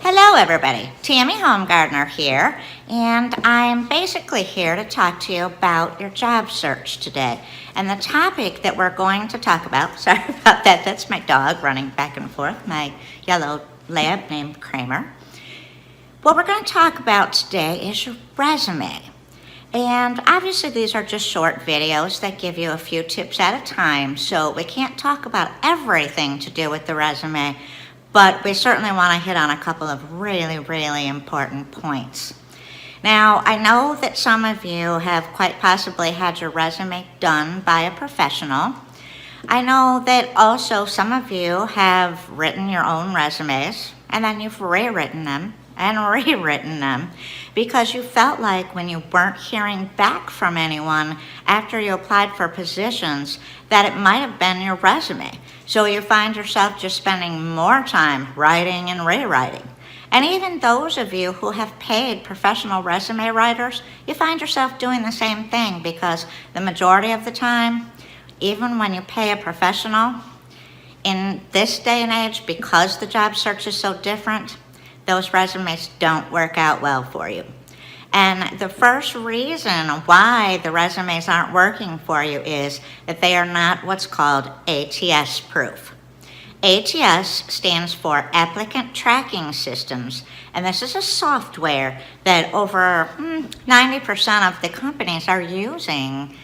Hello everybody, Tammy Homegardener here, and I'm basically here to talk to you about your job search today. And the topic that we're going to talk about, sorry about that, that's my dog running back and forth, my yellow lab named Kramer. What we're going to talk about today is your resume. And obviously these are just short videos that give you a few tips at a time, so we can't talk about everything to do with the resume, but we certainly want to hit on a couple of really important points. Now, I know that some of you have quite possibly had your resume done by a professional. I know that also some of you have written your own resumes, and then you've rewritten them because you felt like when you weren't hearing back from anyone after you applied for positions that it might have been your resume. So you find yourself just spending more time writing and rewriting. And even those of you who have paid professional resume writers, you find yourself doing the same thing because the majority of the time, even when you pay a professional, in this day and age, because the job search is so different, those resumes don't work out well for you. And the first reason why the resumes aren't working for you is that they are not what's called ATS proof. ATS stands for Applicant Tracking Systems, and this is a software that over 90% of the companies are using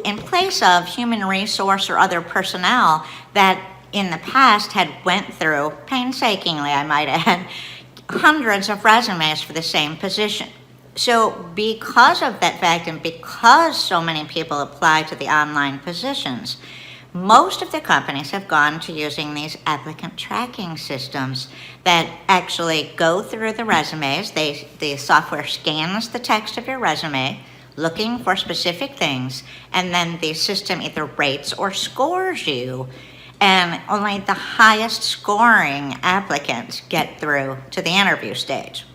in place of human resource or other personnel that in the past had went through, painstakingly I might add, hundreds of resumes for the same position. So because of that fact and because so many people apply to the online positions, most of the companies have gone to using these applicant tracking systems that actually go through the resumes. The software scans the text of your resume, looking for specific things, and then the system either rates or scores you, and only the highest scoring applicants get through to the interview stage.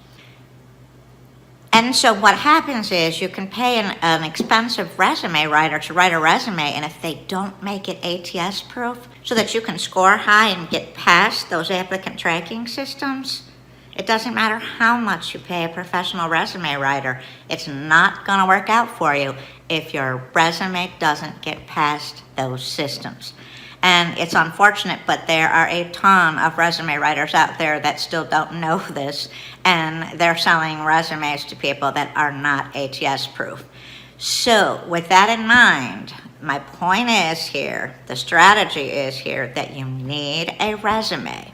And so what happens is you can pay an expensive resume writer to write a resume, and if they don't make it ATS proof so that you can score high and get past those applicant tracking systems, it doesn't matter how much you pay a professional resume writer, it's not going to work out for you if your resume doesn't get past those systems. And it's unfortunate, but there are a ton of resume writers out there that still don't know this, and they're selling resumes to people that are not ATS proof. So with that in mind, my point is here, the strategy is here that you need a resume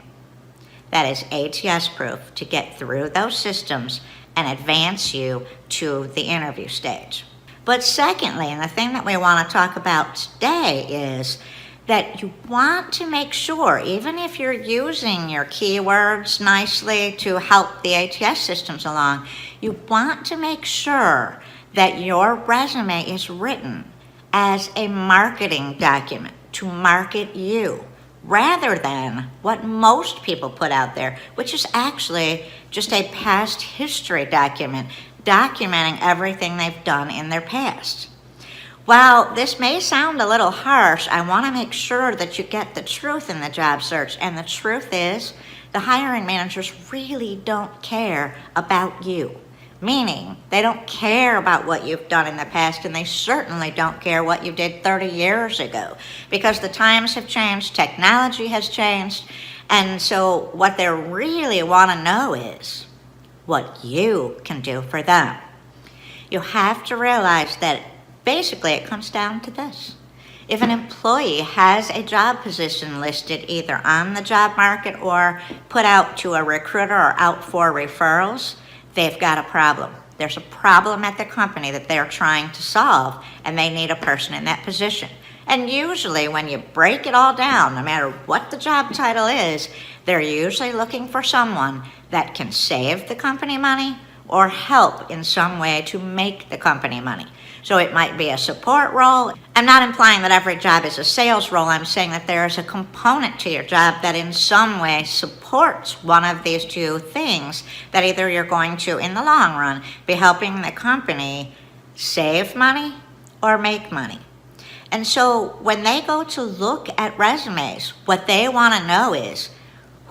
that is ATS proof to get through those systems and advance you to the interview stage. But secondly, and the thing that we want to talk about today is that you want to make sure, even if you're using your keywords nicely to help the ATS systems along, you want to make sure that your resume is written as a marketing document to market you, rather than what most people put out there, which is actually just a past history document, documenting everything they've done in their past. While this may sound a little harsh, I want to make sure that you get the truth in the job search. And the truth is, the hiring managers really don't care about you. Meaning, they don't care about what you've done in the past, and they certainly don't care what you did 30 years ago. Because the times have changed, technology has changed, and so what they really want to know is what you can do for them. You have to realize that basically, it comes down to this. If an employee has a job position listed either on the job market or put out to a recruiter or out for referrals, they've got a problem. There's a problem at the company that they're trying to solve, and they need a person in that position. And usually when you break it all down, no matter what the job title is, they're usually looking for someone that can save the company money or help in some way to make the company money. So it might be a support role. I'm not implying that every job is a sales role. I'm saying that there is a component to your job that in some way supports one of these two things, that either you're going to, in the long run, be helping the company save money or make money. And so when they go to look at resumes, what they want to know is,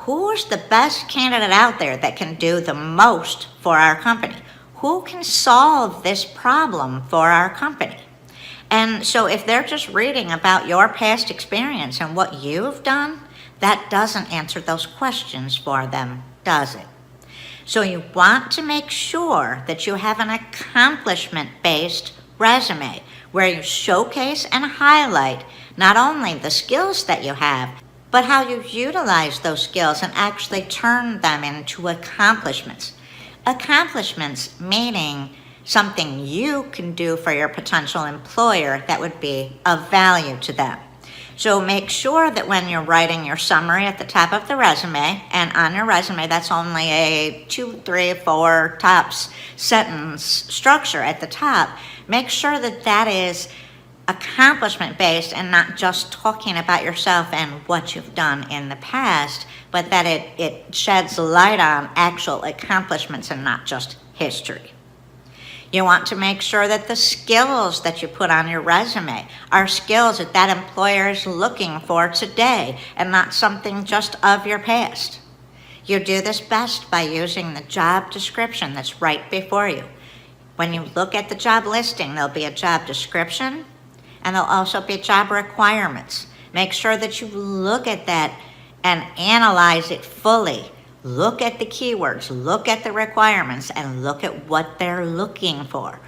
who's the best candidate out there that can do the most for our company? Who can solve this problem for our company? And so if they're just reading about your past experience and what you've done, that doesn't answer those questions for them, does it? So you want to make sure that you have an accomplishment-based resume where you showcase and highlight not only the skills that you have, but how you utilize those skills and actually turn them into accomplishments. Accomplishments meaning something you can do for your potential employer that would be of value to them. So make sure that when you're writing your summary at the top of the resume, and on your resume that's only a 2, 3, 4 tops sentence structure at the top, make sure that that is accomplishment based and not just talking about yourself and what you've done in the past, but that it sheds light on actual accomplishments and not just history. You want to make sure that the skills that you put on your resume are skills that that employer is looking for today and not something just of your past. You do this best by using the job description that's right before you. When you look at the job listing, there'll be a job description and there'll also be job requirements. Make sure that you look at that and analyze it fully. Look at the keywords, look at the requirements, and look at what they're looking for.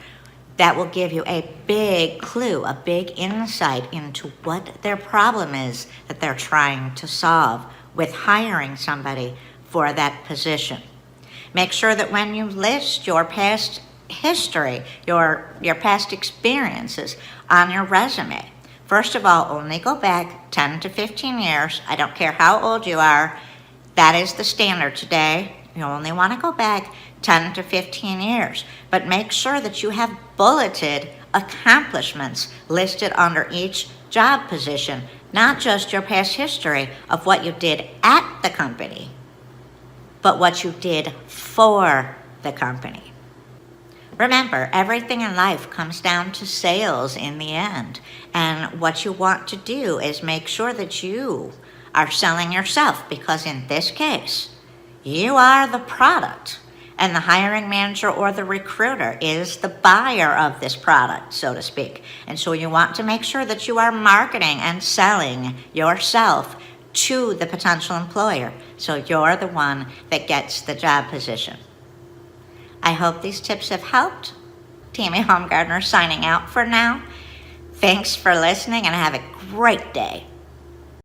That will give you a big clue, a big insight into what their problem is that they're trying to solve with hiring somebody for that position. Make sure that when you list your past history, your past experiences on your resume, first of all, only go back 10 to 15 years. I don't care how old you are. That is the standard today. You only want to go back 10 to 15 years. But make sure that you have bulleted accomplishments listed under each job position, not just your past history of what you did at the company, but what you did for the company. Remember, everything in life comes down to sales in the end. And what you want to do is make sure that you are selling yourself, because in this case, you are the product and the hiring manager or the recruiter is the buyer of this product, so to speak. And so you want to make sure that you are marketing and selling yourself to the potential employer, so you're the one that gets the job position. I hope these tips have helped. Tammy Homgardner signing out for now. Thanks for listening and have a great day.